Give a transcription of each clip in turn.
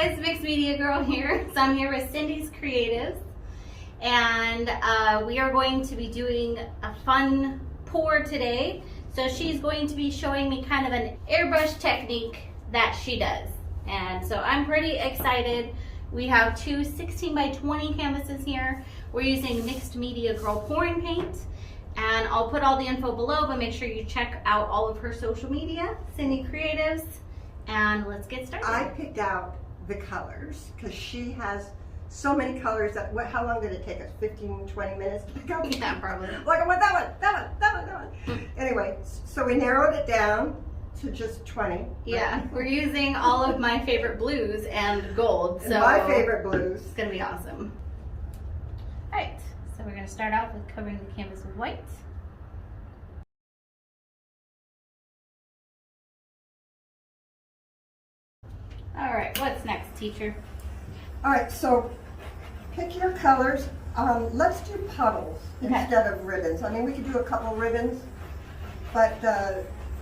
guys, Mixed Media Girl here. So I'm here with Cyndi's Creatives, and we are going to be doing a fun pour today. So she's going to be showing me kind of an airbrush technique that she does, and so I'm pretty excited. We have two 16 by 20 canvases here. We're using Mixed Media Girl pouring paint, and I'll put all the info below, but make sure you check out all of her social media, Cyndi Creatives, and let's get started. I picked out the colors because she has so many colors that, how long did it take us? 15, 20 minutes to pick out? Yeah, probably. Like, I want that one, that one, that one, that one. Anyway, so we narrowed it down to just 20. Yeah, we're using all of my favorite blues and gold. So my favorite blues. It's gonna be awesome. All right, so we're gonna start off with covering the canvas with white. All right, what's next, teacher? All right, so pick your colors. Let's do puddles instead of ribbons. I mean, we could do a couple ribbons, but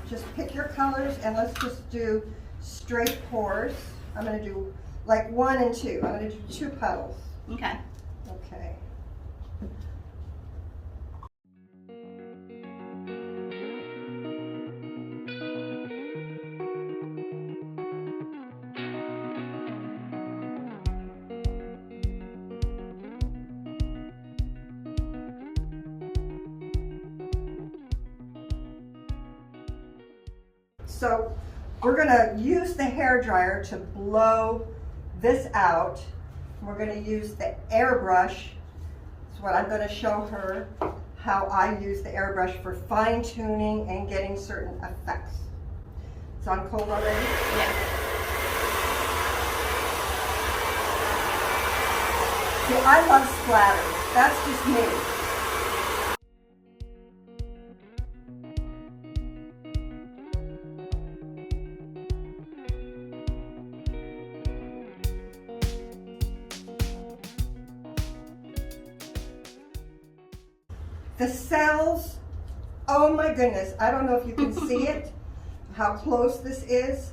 just pick your colors and let's just do straight pours. I'm going to do like 1 and 2. I'm going to do 2 puddles. Okay. Okay. So we're going to use the hair dryer to blow this out. We're going to use the airbrush. That's what I'm going to show her, how I use the airbrush for fine tuning and getting certain effects. It's on cold already? Yeah. See, I love splatters. That's just me. The cells, oh my goodness, I don't know if you can see it, how close this is,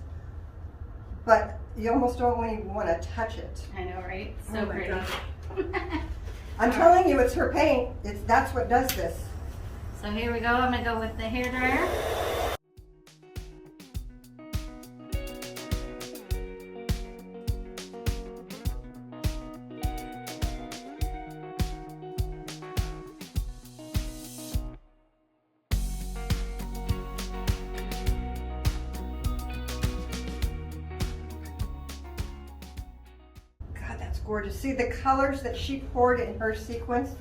but you almost don't even want to touch it. I know, right? So Oh my pretty. gosh. I'm telling you, it's her paint. That's what does this. So here we go. I'm gonna go with the hair dryer. Gorgeous. See, the colors that she poured in her sequence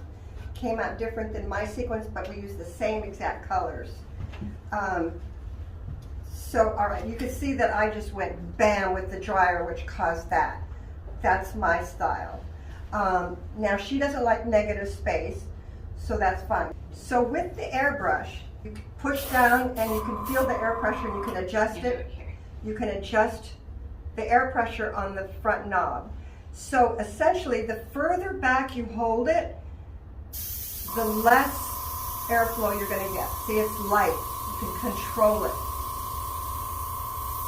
came out different than my sequence, but we used the same exact colors. So, all right, you can see that I just went bam with the dryer, which caused that. That's my style. Now, she doesn't like negative space, so that's fine. So with the airbrush, you can push down and you can feel the air pressure and you can adjust it. You can adjust the air pressure on the front knob. So essentially, the further back you hold it, the less airflow you're going to get. See, it's light. You can control it.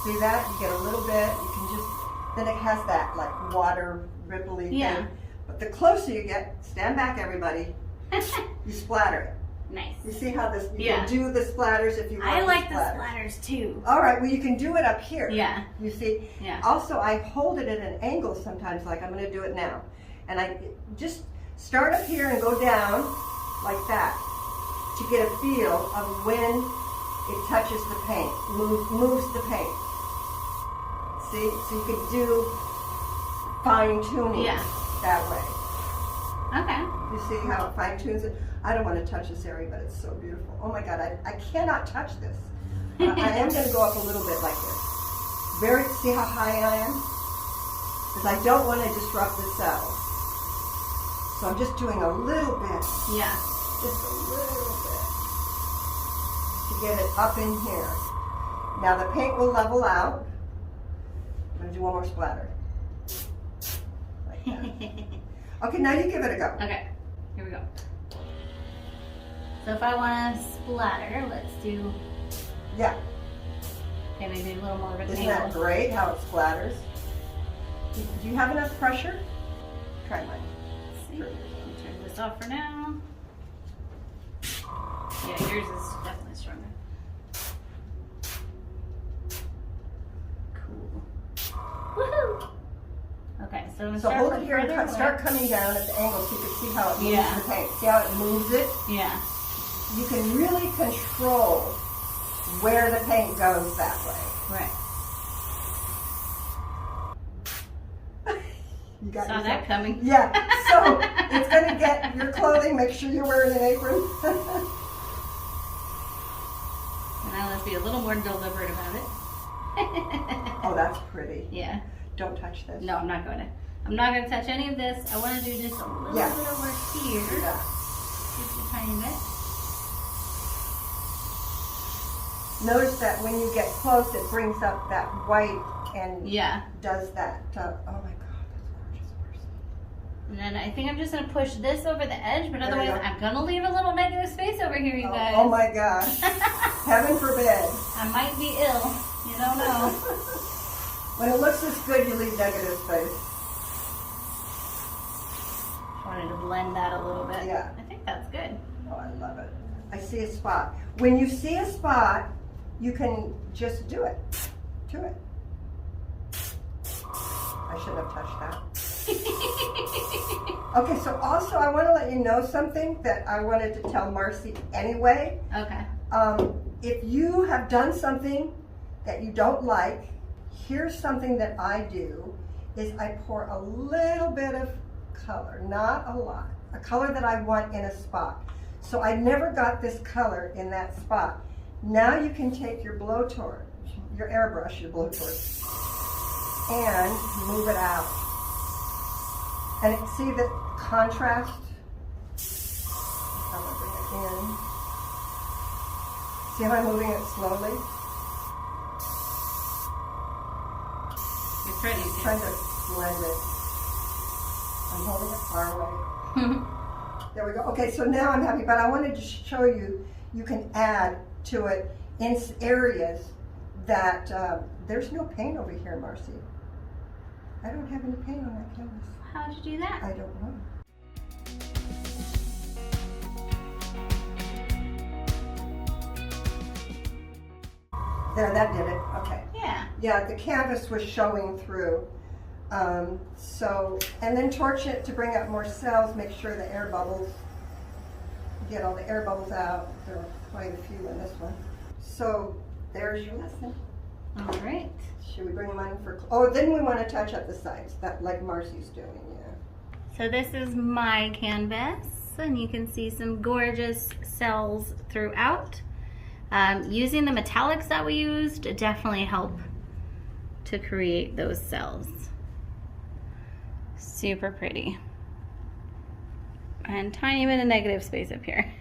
See that? You get a little bit. You can just, then it has that like water ripply thing. But the closer you get, stand back everybody, you splatter it. Nice. You see how this, you can do the splatters if you want. I like the splatters too. All right, well you can do it up here. Yeah. You see? Yeah. Also, I hold it at an angle sometimes, like I'm going to do it now. And I just start up here and go down like that to get a feel of when it touches the paint, moves the paint. See? So you can do fine tuning that way. Okay. You see how it fine tunes it? I don't want to touch this area, but it's so beautiful. Oh my God, I cannot touch this. I am going to go up a little bit like this. See how high I am? Because I don't want to disrupt the cells. So I'm just doing a little bit. Yeah. Just a little bit. To get it up in here. Now the paint will level out. I'm going to do one more splatter. Like that. Okay, now you give it a go. Okay, here we go. So if I want to splatter, let's do... Yeah. Okay, maybe a little more of a Isn't that great how it splatters? Do you have enough pressure? Try mine. Let's see. Turn this off for now. Yeah, yours is definitely stronger. Cool. Woohoo! Okay, so So hold it here and start coming down at the angle so you can see how it moves the paint. See how it moves it? Yeah. You can really control where the paint goes that way. Right. You got Saw that coming. Yeah. So it's going to get your clothing. Make sure you're wearing an apron. Now let's be a little more deliberate about it. Oh, that's pretty. Yeah. Don't touch this. No, I'm not going to. I'm not going to touch any of this. I want to do just a little bit over here. Yeah. Just a tiny bit. Notice that when you get close, it brings up that white and does that. Oh my God, that's gorgeous. And then I think I'm just going to push this over the edge, but otherwise I'm going to leave a little negative space over here, you guys. Oh my gosh. Heaven forbid. I might be ill. You don't know. When it looks this good, you leave negative space. Wanted to blend that a little bit. Yeah. I think that's good. Oh, I love it. I see a spot. When you see a spot, you can just do it. Do it. I shouldn't have touched that. Okay, so also I want to let you know something that I wanted to tell Marcy anyway. Okay. If you have done something that you don't like, here's something that I do, is I pour a little bit of color, not a lot, a color that I want in a spot. So I never got this color in that spot. Now you can take your blowtorch, your airbrush, your blowtorch, and move it out. And see the contrast? I'm gonna bring it in. See how I'm moving it slowly? You're pretty good. Trying to blend it. I'm holding it far away. There we go. Okay, so now I'm happy, but I wanted to show you, you can add to it in areas that there's no paint over here, Marcy. I don't have any paint on that canvas. How'd you do that? I don't know. There, that did it. Okay. Yeah. Yeah, the canvas was showing through. And then torch it to bring up more cells, make sure the air bubbles, get all the air bubbles out. There are quite a few in this one. So there's your lesson. All right. Should we bring them on for, oh, then we want to touch up the sides, that like Marcy's doing, yeah. So this is my canvas, and you can see some gorgeous cells throughout. Using the metallics that we used definitely help to create those cells. Super pretty. And tiny bit of negative space up here.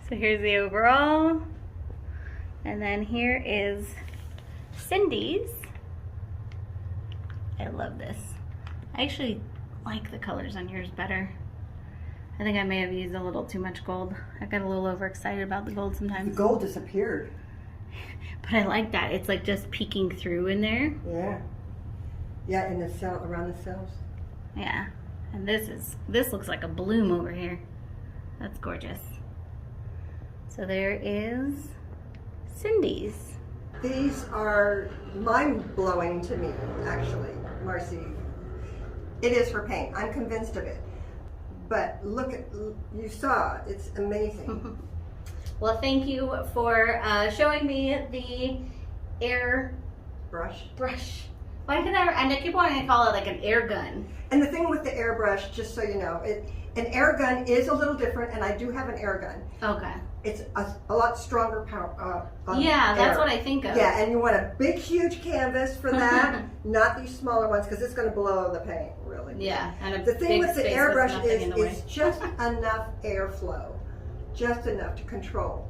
So here's the overall. And then here is Cyndi's. I love this. I actually like the colors on yours better. I think I may have used a little too much gold. I got a little overexcited about the gold sometimes. The gold disappeared. But I like that. It's like just peeking through in there. Yeah. Yeah, in the cell, around the cells. Yeah. And this looks like a bloom over here. That's gorgeous. So there is Cyndi's. These are mind-blowing to me, actually, Marcy. It is for paint. I'm convinced of it. But look at, you saw, it's amazing. Well, thank you for showing me the airbrush. Why can I keep wanting to call it like an air gun. And the thing with the airbrush, just so you know, an air gun is a little different, and I do have an air gun. Okay. It's a lot stronger power. Yeah, that's what I think of. Yeah, and you want a big, huge canvas for that, not these smaller ones, because it's going to blow the paint, really. Yeah, and the thing with the airbrush is just enough airflow, just enough to control,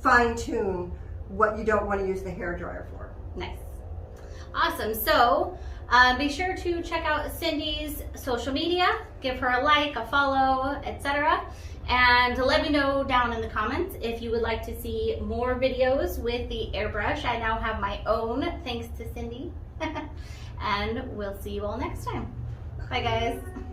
fine-tune what you don't want to use the hairdryer for. Nice. Awesome. So be sure to check out Cyndi's social media, give her a like, a follow, etc. And let me know down in the comments if you would like to see more videos with the airbrush. I now have my own, thanks to Cyndi. And and we'll see you all next time. Bye guys.